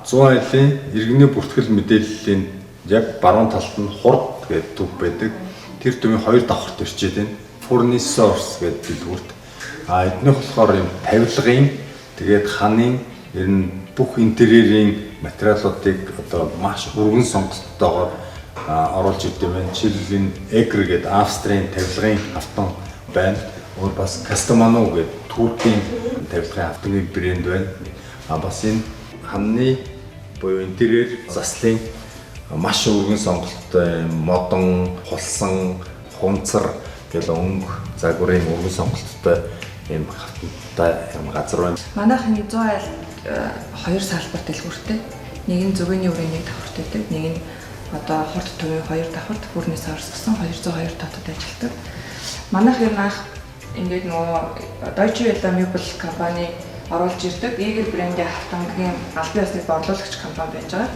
100 айлын иргэний бүртгэл мэдээллийн яг баруун талд нь хурд гэдэг төв байдаг. Тэр төвийн хоёр давхарт ирчээд байна. Furnisors гэдэг дэлгүүрт. Эднийх болохоор юм тавилгын тэгээд ханын ер нь бүх интерьерийн материалуудыг одоо маш өргөн сонголттойгоор оруулж ирдэг байна. Жишээлбэл энэ Egger гэдэг Австрийн тавилгын автон байна. Өөр бас Castamano гэдэг Туркийн тавилгын автомобиль брэнд байна. Бас энэ ханны буюу интерьер заслын маш өргөн сонголттой модон, хулсан, хунцар гэл өнгө загварын өргөн сонголттой юм хатантай юм газар байна. Манайх нэг 100 айл хоёр салбар дэлгүүртэй. Нэг нь зөвгөний өрийн нэг давхарт байдаг. Нэг нь одоо хурд төвийн хоёр давхарт Furnisors гэсэн 202 татад ажилладаг. Манайх ер нь анх ингээд нөгөө Deutsche Welle Möbel компани оруулж ирдэг. Egger брендийн хавтангийн албан ёсны борлуулагч компани байж байгаа.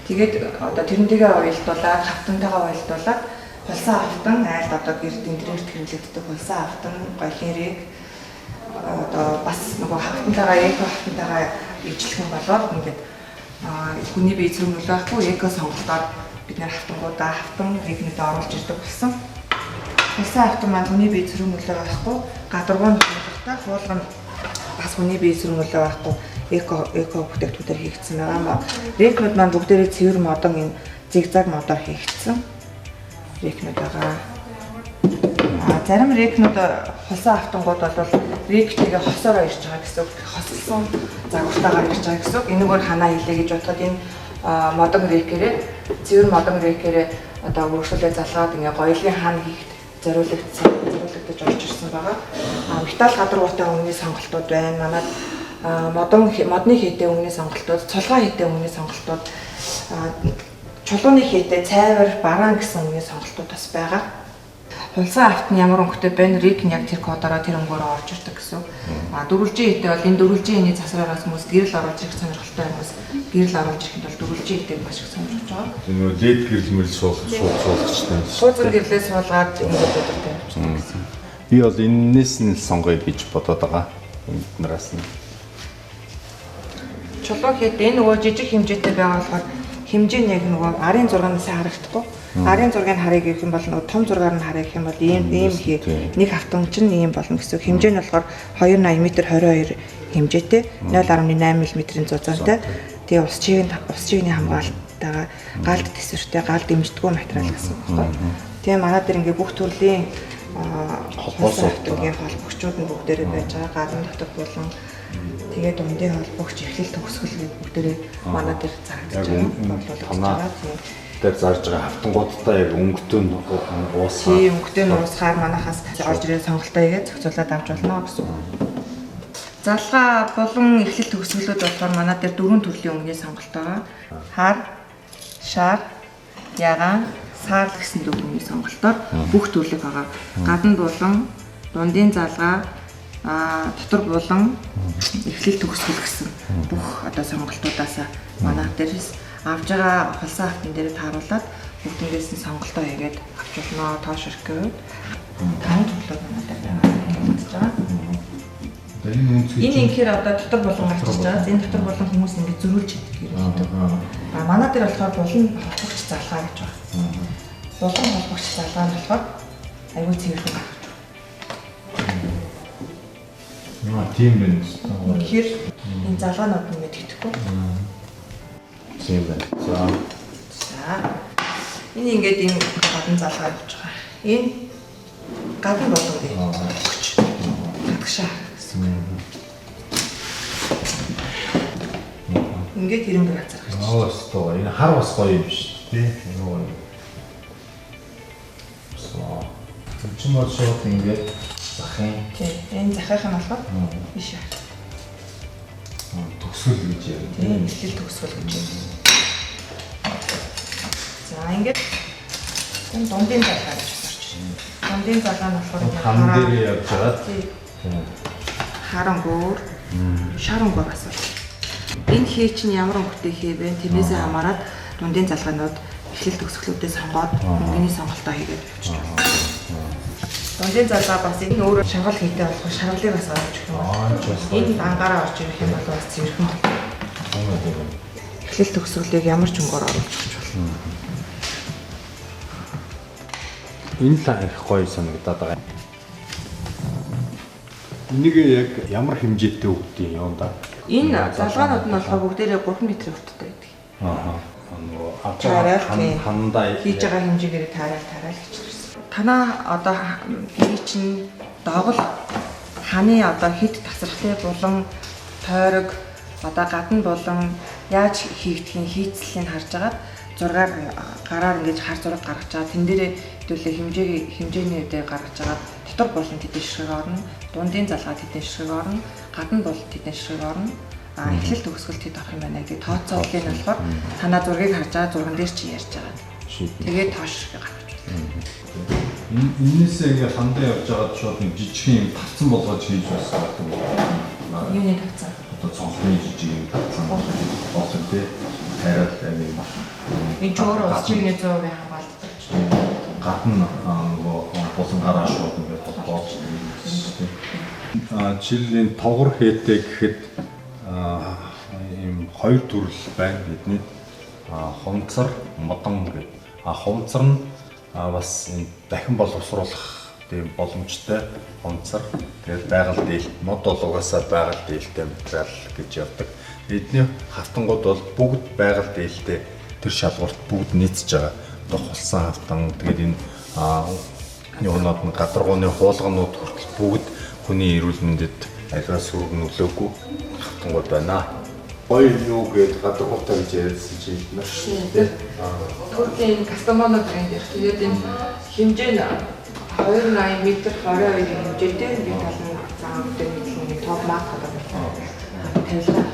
Тэгээд одоо тэрнтэйгээ уялдуулаад, хавтантайгаа уялдуулаад хулсан автан айлд одоо гэрд интерьерт хэрэглэгддэг хулсан автан, голын рэг одоо бас нөгөө хавтантайгаа эко хавтантайгаа ижлэх юм болоод ингээд хүний бие зэрэг байхгүй эко сонголтоор бид нэр хавтангуудаа хавтан рэгнэд оруулж ирдэг болсон. Хулсан автан маань хүний бие зэрэг байхгүй гадаргуун хөлтэй хуулган бас хүний бие зэрэг байхгүй эко бүтээгдэхүүнээр хийгдсэн байгаа. Рекнүүд маань бүгдээрээ цэвэр модон энэ зигзаг модоор хийгдсэн. Рекнүүд байгаа. Зарим рекнүүд хулсан автангууд бол ректэйгээ хосоор ирж байгаа гэсэн үг. Хослсон загвартаагаар ирж байгаа гэсэн үг. Энэгээр ханаа хийлээ гэж бодоход энэ модон рекээрээ цэвэр модон рекээрээ одоо өөрчлөлөө залгаад ингээ гоёлын хан хийхэд зориулагдаж орж ирсэн байгаа. Металл гадаргууртай өнгөний сонголтууд байна. Манайд модны хийтэй өнгөний сонголтууд, цулгаан хийтэй өнгөний сонголтууд, чулууны хийтэй цайвар, бараан гэсэн өнгөний сонголтууд бас байгаа. Хулсан автны ямар өнгөтэй байна, рик нь яг тэр кодороо тэр өнгөөр орж ирдэг гэсэн. Дөрвөлжин хийтэй бол энэ дөрвөлжин хийний засвараас хүмүүс гэрэл оруулж ирэх сонирхолтой хүмүүс гэрэл оруулж ирэхэд бол дөрвөлжин хийтэй маш их сонирхож байгаа. Тэр нөгөө лед гэрэл мөрөл суулгачтай. Суулган гэрлээ суулгаад ингээд өдөртэй явчихсан гэсэн. Би бол энэс нь сонгоё гэж бодоод байгаа. Эднээс нь чулуу хэд энэ нөгөө жижиг хэмжээтэй байгаа болохоор хэмжээ нь яг нөгөө арын зургаанаас харагдахгүй. Арын зургийг харъя гэх юм бол нөгөө том зургаар нь харъя гэх юм бол ийм хий нэг автан чинь ийм болно гэсэн. Хэмжээ нь болохоор 280 м 22 хэмжээтэй 0.8 м-ийн зузаантай. Тэгээ ус чигний хамгаалалтайгаа галд тэсвэртэй гал дэмждэггүй материал гэсэн үг байна. Тэгээ манай дээр ингээ бүх төрлийн холбоотой холбогчууд нь бүгдээрээ байж байгаа. Гадны дотор болон тэгээд дундын холбогч эхлэл төгсгөл гэдэг бүгдээрээ манай дээр зарагдаж байгаа. Тэр зарж байгаа хавтангуудтай яг өнгөтэй нь уусгаа. Тийм өнгөтэй нь уусгаар манахаас орж ирээ сонголтоо хийгээд зохицуулаад авч болно гэсэн. Залгаа болон эхлэл төгсгөлүүд болохоор манай дээр 4 төрлийн өнгөний сонголт байгаа. Хар, шар, ягаан, саар гэсэн өнгөний сонголтоор бүх төрлөг байгаа. Гадна булан, дундын залгаа, дотор булан, эхлэл төгсгөл гэсэн бүх одоо сонголтуудаас манай дээрээс авж байгаа хулсан автан дээр тааруулаад бүгдээс нь сонголтоо хийгээд авч болно. Тоош өрхгөөд 5 төрлөг манай дээр байгаа. Энэ инхээр одоо дотор булан гарчиж байгаа. Энэ дотор булан хүмүүс ингэ зөрүүлж хийдэг. Манай дээр болохоор булан холбогч залгаа гэж байна. Булан холбогч залгаа нь болохоор аюул цэвэрхэн гарч байна. Тийм байна. Тэгэхээр энэ залгаанууд нь мэддэхгүй. Тийм байна. За. Энэ ингээд энэ гадна залгаа явж байгаа. Энэ гадна болгоо гэж өгч. Гадагшаа. Ингээд хэрэг газар гарч. Оо, энэ хар бас гоё юм шүү дээ. Энэ чимээ шууд ингээд захын. Тийм. Энэ захих нь болохоор биш яа. Төгсгөл гэж яа. Тийм, эхлэл төгсгөл гэж юм. За, ингээд энэ дундын залгаа гэж орж байна. Дундын залгаа нь болохоор хан дээр явж байгаа. Тийм. Харангуур, шарангуур асууж. Энэ хээ чинь ямар өнгөтэй хээ вэ? Тэрнээсээ хамаарат дундын залгаанууд эхлэл төгсгөлүүдээ сонгоод өнгөний сонголтоо хийгээд явчихдаг. Дундын залгаа бас энэ өөрөө шаргал хийтэй болох шаргалыг бас орж ирэх юм байна. Энэ дангаараа орж ирэх юм бол бас цэвэрхэн болно. эхлэл төгсгөлийг ямар ч өнгөөр оруулж өгч болно. Энэ л их гоё санагдаад байгаа. Энийг яг ямар хэмжээтэй өгдөг юм да? Энэ залгаанууд нь болохоор бүгдээрээ 3 м хүрттэй байдаг. Нөгөө хандаа хийж байгаа хэмжээгээр тараал хийчихсэн. Танаа одоо бие чинь догол ханы одоо хэд тасрахтай болон тойрог одоо гадна болон яаж хийгдхийн хийцлийг харж агаад зургаар гараар ингэж хар зураг гаргаж байгаа. Тэн дээрээ хэдүүлээ хэмжээний үедээ гаргаж агаад дотор болон тэдэн ширхэг орно, дундын залгаад тэдэн ширхэг орно, гадна бол тэдэн ширхэг орно. Эхлэл төгсгөл тэд авах юм байна гэдэг тооцоолыг нь болохоор танаа зургийг харж байгаа зурган дээр чи ярьж байгаа. Тэгээд тоош гаргаж байна. Энээсээ ингээ хандаа явж байгаад шууд нэг жижигхэн юм тавцсан болгож хийж байсан гэдэг юм. Юуны тавцсан? Одоо цонхны жижиг юм тавцсан болсон тий. Хайрал амин. Энэ чөөр усчигний 100% хамгаалдаг. Гадна нөгөө босон гараа шууд ингээ толгоож тий. Жишээлийн тогор хээтэй гэхэд ийм хоёр төрөл байна бидний хумцар, модон гэдэг. Хумцар нь бас дахин боловсруулах тийм боломжтой хумцар. Тэгээд байгаль дийлт, мод бол угаасаа байгаль дийлтэй материал гэж явдаг. Эдний хавтангууд бол бүгд байгаль дийлтэй тэр шалгуурт бүгд нийцж байгаа. Одоо хулсан хавтан тэгээд энэ юунууд нь гадаргууны хуулганууд хүртэл бүгд хүний эрүүл мэндэд аливаа сүрэг нөлөөгүй хавтангууд байна. Гоё юу гэдэг гадаргуутай гэж ярьсан чинь маш тийм. Түркийн Кастамоно брэнд их тэгээд энэ хэмжээ нь 280 м 22 хэмжээтэй нэг талын зам дээр нэг топ марк гэдэг тавилаа.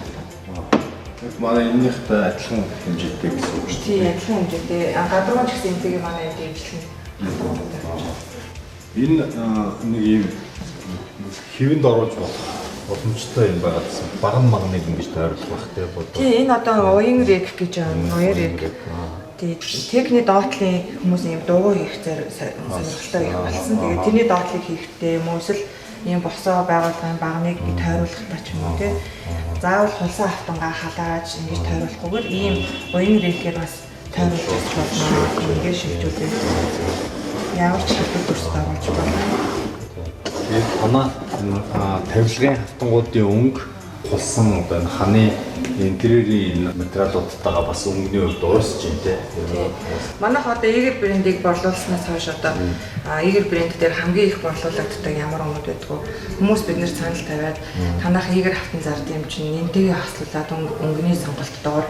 Манай энэнийхтэй адилхан хэмжээтэй гэсэн үг шүү дээ. Тийм, адилхан хэмжээтэй. Гадаргуун ч гэсэн энэнийг манай энд дэвшлэн. Энэ нэг юм хэвэнд оруулж болох боломжтой юм байгаа гэсэн. Баган магныг ингэж тойруулах хэрэгтэй бодоо. Тийм, энэ одоо уян рек гэж байна. Уян рек. Тийм, техникийн доотлын хүмүүс юм дуугүй хийх сонирхолтой юм болсон. Тэгээд тэрний доотлыг хийхдээ юм уу эсвэл ийм босоо байгууллагын багныг тойруулах та ч юм уу тийм. Заавал хулсан автангаа халааж ингэж тойруулахгүйгээр ийм уян рекээр бас тойруулах болно. Ингэж шилжүүлээд ямар ч шалтгаан төрсөд оруулж болно. Тэгээд танаа тавилгын хавтангуудын өнгө хулсан одоо ханы интерьерийн материалуудтайгаа бас өнгөний хувьд уусч юм те. Манайх одоо Игэр брендийг борлуулснаас хойш одоо Игэр брэнд дээр хамгийн их борлуулагддаг ямар өнгөд байдгүй хүмүүс биднэр санал тавиад танах Игэр хавтан зард юм чинь нэмтэйгээ хаслуулад өнгөний сонголтоор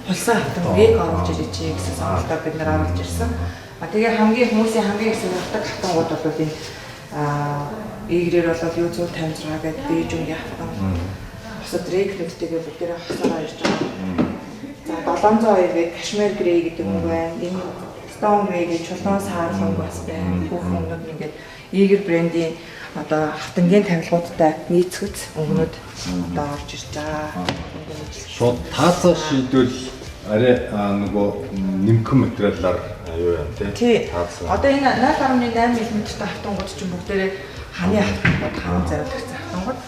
хулсан хавтангийг оруулж ирээ чи гэсэн сонголтоор бид нар оруулж ирсэн. Тэгээ хамгийн хүмүүсийн хамгийн их сонирхдаг хавтангууд бол энэ Игрээр бол юу 156 гэдэг бие жүнгийн хавтан. Босод рекруттэйгээ бүгдээрээ хасаараа ирж байгаа. За 702 гэдэг кашмир грей гэдэг юм байна. Энэ Stone Grey гэж чулуун саарлан бас байна. Бүх өнгөнүүд ингээд Игэр брендийн одоо хавтангийн тавилгуудтай нийцгэц өнгөнүүд одоо орж ирж байгаа. Шууд таасаа шийдвэл арай нөгөө нэмхэн материалаар юу яа тий. Одоо энэ 0.8 мм-тэй хавтангууд чинь бүгдээрээ ханы хавтангууд хаан зориулагдсан хавтангууд.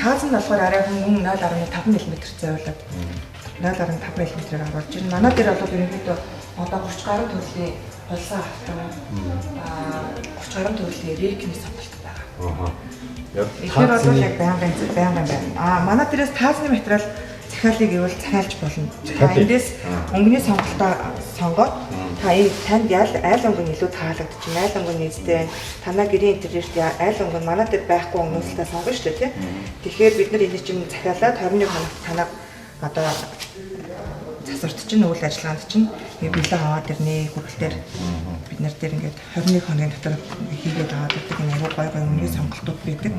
Таас нь болохоор арай хүн 0.5 мм зориулаад 0.5 мм-ээр оруулж байна. Манай дээр бол ерөнхийдөө одоо 30 гаруй төрлийн хулсан хавтан 30 гаруй төрлийн рекний сонголт байгаа. Тэгэхээр бол яг байнгын байна. Манай дээрээс таасны материал захиалыг ивэл захиалж болно. Эндээс өнгөний сонголтоо сонгоод танд айл өнгө нь илүү таалагдчих. Айл өнгө нь эзтэй танаа гэрийн интерьерт айл өнгө нь манай дээр байхгүй өнгөөсөө сонгоно шүү дээ тий. Тэгэхээр бид нар энийг чинь захиалаад 21 хоногт танаа одоо засварт чинь үйл ажиллагаанд чинь бэлэг аваад ирнэ хүргэлтээр бид нар дээр ингээд 21 хоногийн дотор хийгээд аваад ирдэг энэ аюул гой өнгөний сонголтууд байдаг.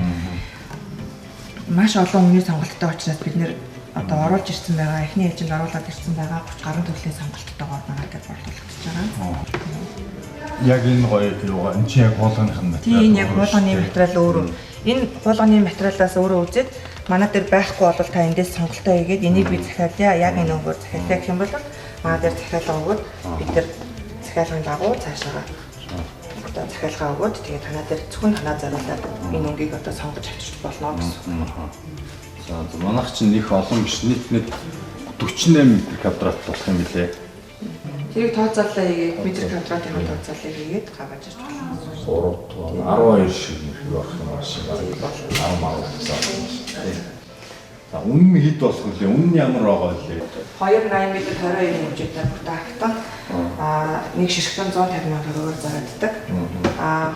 Маш олон өнгөний сонголттой учраас бид нэр одоо оруулж ирсэн байгаа, эхний ээлжинд оруулаад ирсэн байгаа 30 гаруй төрлийн сонголттойгоор манай дээр борлуулагдаж байгаа. Яг энэ гоё юугаа энэ чинь яг хуулганых нь материал. Тийм яг хуулганы материал өөрөө. Энэ хуулганы материалаас өөрөө үзээд манай дээр байхгүй бол та эндээс сонголтоо хийгээд энийг би захиалъя, яг энэ өнгөөр захиалъя гэх юм бол манай дээр захиалга өгөөд бид нар захиалгын дагуу цаашаа одоо захиалга өгөөд тэгээ танаа дээр зөвхөн танаа зориулаад энэ өнгийг одоо сонгож авчирч болно гэсэн. За манайх чинь их олон биш нийт 48 м квадрат болох юм билээ. Тэрийг тооцоолоо хийгээд метр квадратын тооцоолоо хийгээд гаргаж ирж байна. 12 шиг болох юм байна шиг байна. 10 За үнэн нь хэд болох вэ? Үнэн нь ямар байгаа вэ? 280 м 22 хэмжээтэй бүтээхтэн нэг ширхтэн 150 сая төгрөгөөр зарааддаг.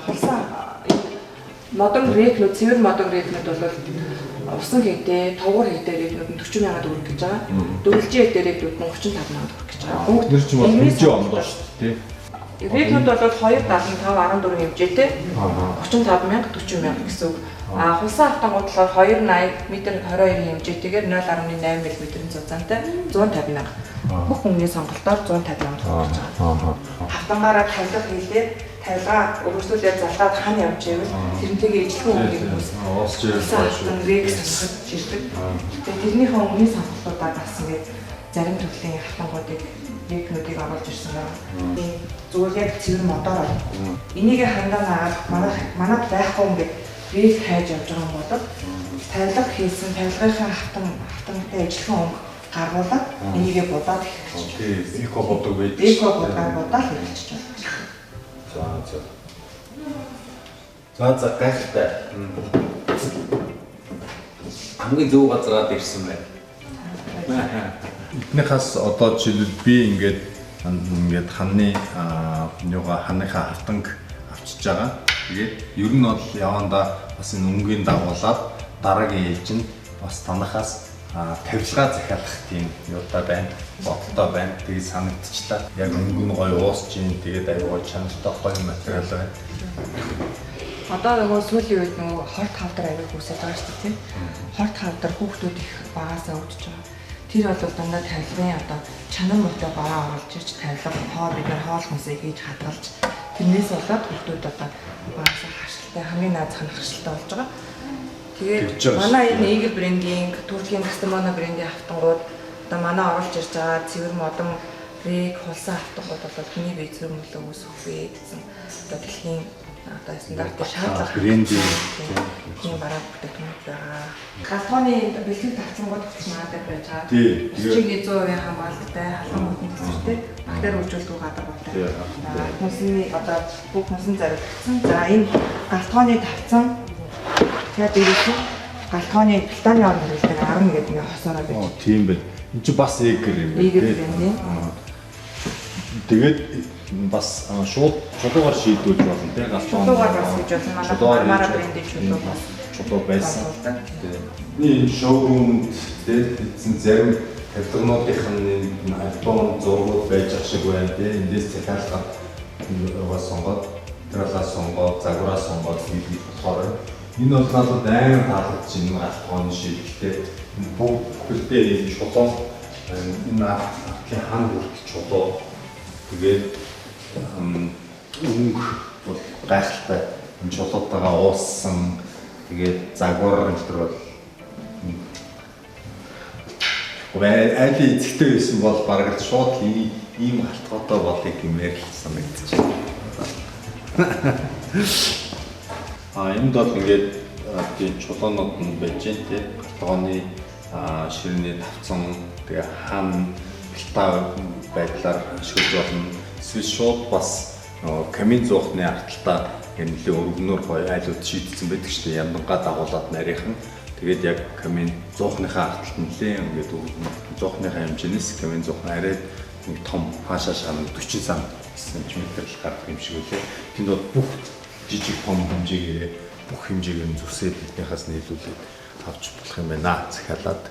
Хулсан модон рекнүүд, цэвэр модон рекнүүд бол усан хийдэ, товгор хийдэ рекнүүд нь 40 сая төгрөг гэж байгаа. Дөрвөлжин хийдэ рекнүүд нь 35 сая төгрөг гэж байгаа. Бүгд нэр чинь бол хэмжээ ондоо шүү дээ. Рекнүүд бол 275 14 хэмжээтэй 35 мянга 40 мянга гэсэн үг. Хулсан автангууд болохоор 280 м 22 хэмжээтэйгээр 0.8 мм-ийн зузаантай 150 мянга. Бүх хүмүүний сонголтоор 150 мянга төгрөг гэж байгаа. Автангаараа тавилга хийлээ, тавилгаа өргөжлүүлээд залтаад хань явж ивэл тэрнтэйгээ ижлэхэн өмнөний хүмүүс Оосч ирсэн рек сонголт жирдэг. Тэгээд тэрнийхээ өмнөний сонголтуудаа бас ингээд зарим төрлийн автангуудыг рекнүүдийг оруулж ирсэн байна. Зүгээр яг цэвэр модоор энийг ханданаад манад байхгүй ингээд рек хайж явж байгаа юм бол тавилга хийсэн тавилгынхаа хатамтай ижлэхэн өнгө гаргуулаад энийгээ будаад хийх гэж. Эко бодог байж. Эко бодгаар будаад хийчих байна. За гайхалтай. Хамгийн зөв газараад ирсэн байна. Эднийхээс одоо жишээлбэл би ингээд ханы ханыхаа хавтанг авчиж байгаа. Тэгээд ер нь бол явандаа бас энэ өнгийн дагуулаад дараагийн ээлж нь бас танахаас тавилгаа захиалах тийм юутай байна, бодолтой байна. Тэгээд санагдчихлаа. Яг өнгө нь гоё уусч ийн, тэгээд аюул чанартай гоё материал байна. Одоо нөгөө сүүлийн үед нөгөө хорт хавдар аяг үүсэж байгаа шүү дээ тийм. Хорт хавдар хүүхдүүд их багасаа өвдөж байгаа. Тэр бол дандаа тавилгын одоо чанар муутай бараа оруулж ирж тавилга бид нар хоол хүнсээ хийж хадгалж тэрнээс болоод хүүхдүүд одоо багасаа хашилтай хамгийн наад ханахшилтай болж байгаа. Тэгээд манай энэ Eagle брендинг, Туркийн Castamona брендийн автангууд одоо манай оруулж ирж байгаа цэвэр модон рек хулсан автангууд бол хүний бие зөрмөлөө үүсгэх вэ гэсэн одоо дэлхийн одоо стандартыг шаардлага брендинг тийм бараа бүтээгдэхүүн байгаа. Галтгооны бэлтгэл тавцангууд манайд байж байгаа. Тийм. 100% хамгаалалттай, халуун мөтөн төсвөртэй, бактери үржүүлдэг гадаргуутай. Хүнсний одоо бүх хүнсэн зориулсан. За энэ галтгооны тавцан тэгээд дээрээс галтгооны платаны орон хэрэглэдэг 10 гэдэг нэг хосоороо байж. Тийм байл. Энд чи бас эгэр юм байна. Eagle брэндийн. Тэгээд бас шууд чулуугаар шийдвүүлж болно тийм Чулуугаар бас хийж болно. Манай брендийн чулуу бас чулуу байсан. Энэ шоурумд эзэн зарим тавилгануудынх нь альбом зургууд байж ах шиг байна тийм. Эндээс захиалгад сонгоод, тэрээс сонгоод, загвараа сонгоод хийх болохоор энэ бол надад амар таалагдж байна. Альбомны шийдэлтэй бүгдээ энэ чулуу энэ артын хан бүрт чулуу тэгээд өнгө бол гайхалтай энэ чулуутайгаа ууссан тэгээд загвар энэ төр бол айлын эцэгтэй байсан бол бараг л шууд ийм халтгоотой болыг гэмээр л санагдчихэ. Энд бол ингээд тийм чулуунууд нь байж гэн тийм халтгооны ширээний тавцан тэгээ хан плата байдлаар ашиглаж болно. Эсвэл шууд бас камин зуухны арталтаа нэлээд өргөнөөр гоё айлууд шийдсэн байдаг шүү дээ. Яндангаа дагуулад нарийнхан. Тэгээд яг камин зуухныхаа арталт нэлээд ингээд зуухныхаа хэмжээнээс камин зуухны арайд нэг том хаашаа шанаа 40 см л гарах юм шиг үлээ. Тэнд бол бүх жижиг том хэмжээгээр бүх хэмжээгээр зүсээд эднийхээс нийлүүлээд авч болох юм байна. Захиалаад.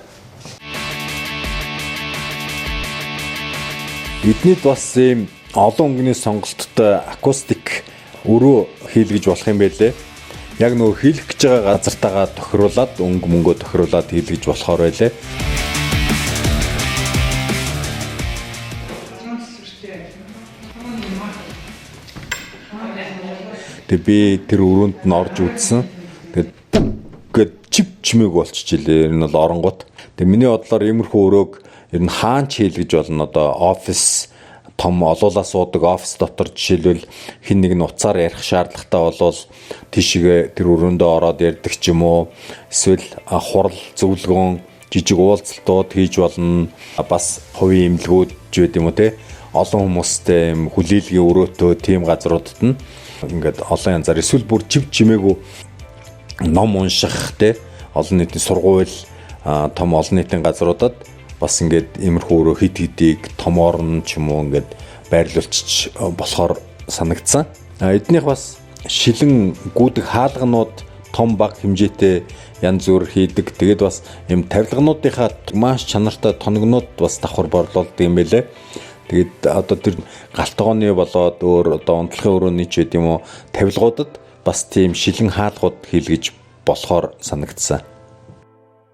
Эднийд бас ийм олон өнгөний сонголттой акустик өрөө хийлгэж болох юм байлээ. Яг нөгөө хийлгэх гэж байгаа газартаагаа тохируулаад өнгө мөнгөө тохируулаад хийлгэж болохоор байлээ. Тэгээ би тэр өрөөнд нь орж үзсэн. Тэгээд чив чимээг болчихжээ. Энэ бол оронгууд. Тэгээ миний бодлоор иймэрхүү өрөөг ер нь хаач хийлгэж болно. Одоо офис том олуулаа суудаг офис дотор жишээлбэл хин нэг нь уцаар ярих шаардлагатай болвол тийшээ тэр өрөөндөө ороод ярьдаг ч юм уу. Эсвэл хурал зөвлөгөөн жижиг уулзалтууд хийж болно. Бас хувийн имлгүүд ч байд юм уу те. Олон хүмүүстэй юм хүлээлгийн өрөөтөө тийм газруудад нь ингээд олон янзаар эсвэл бүр жив чимээгүй ном унших те олон нийтийн сургууль том олон нийтийн газруудад бас ингээд иймэрхүү өрөө хит хитийг томоор нь ч юм уу ингээд байрлуулчих болохоор санагдсан. Эднийх бас шилэн гүдэг хаалганууд том баг хэмжээтэй янз бүр хийдэг. Тэгээд бас юм тавилгануудынхаа маш чанартай тоногнууд бас давхар борлуулдаг юм байлээ. Тэгээд одоо тэр галтгооны болоод өөр одоо унтлахын өрөөний ч гэдэм юм уу тавилгуудад бас тийм шилэн хаалгууд хийлгэж болохоор санагдсан.